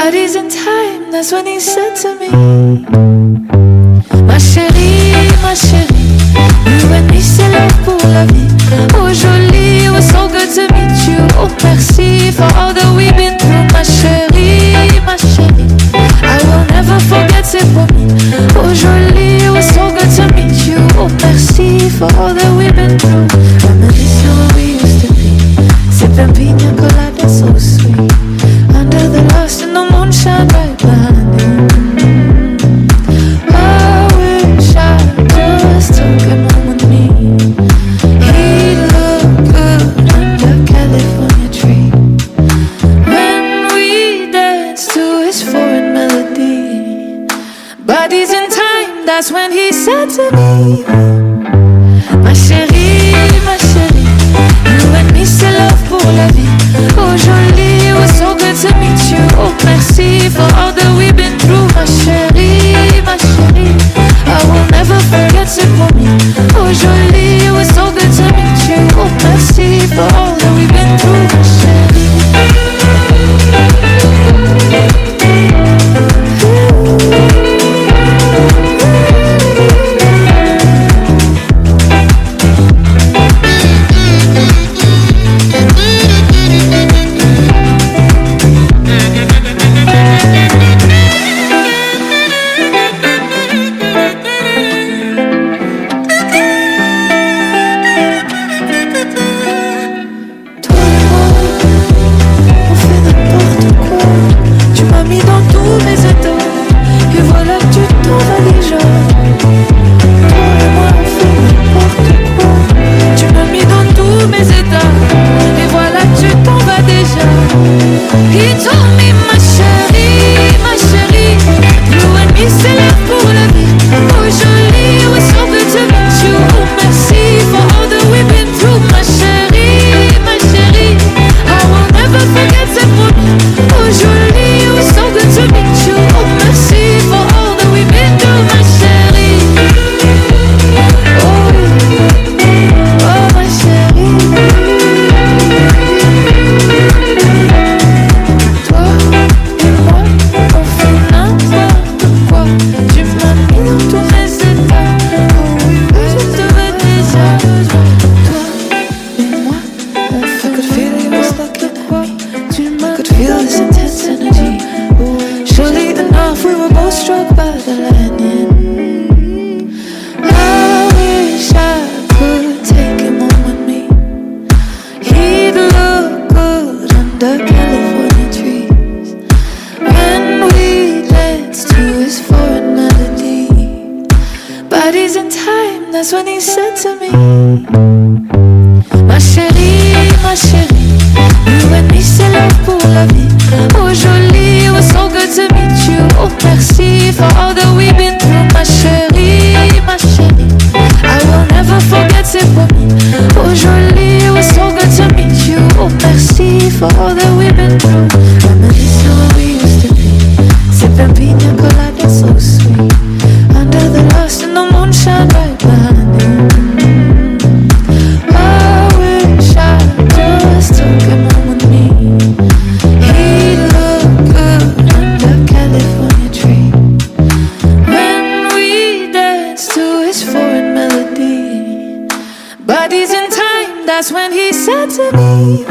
Bodies in time, that's when he said to me, ma chérie, you and me c'est love pour la vie. Oh jolie, it was so good to meet you. Oh merci for all that we've been through. Ma chérie, I will never forget, c'est promis. Oh jolie, it was so good to meet you. Oh merci for all that we've been through. Reminiscing where we used to be, sipping pina colada so sweet, under the lost in the moonshine right behind you. I wish I just took him home with me. He looked good under California tree when we danced to his foreign melody. Bodies in time, that's when he said to me, ma chérie, you and me c'est love pour la vie. Oh jolie, it was so good to meet you. Oh merci for all that we've been through. Ma chérie, I will never forget, c'est promis. Oh jolie, it was so good to meet you. Oh merci for all that we've been through. Ma chérie. That's when he said to me, ma chérie, you and me c'est love pour la vie. Oh jolie, it was so good to meet you. Oh merci for all that we've been through. Ma chérie, I will never forget, c'est promis. Oh jolie, it was so good to meet you. Oh merci for all that we've been through. Reminiscing where we used to be, sipping pina colada so sweet, under the lost in the moonshine right behind you. I wish I just took him home with me. He looked good under California tree when we danced to his foreign melody. Bodies in time, that's when he said to me,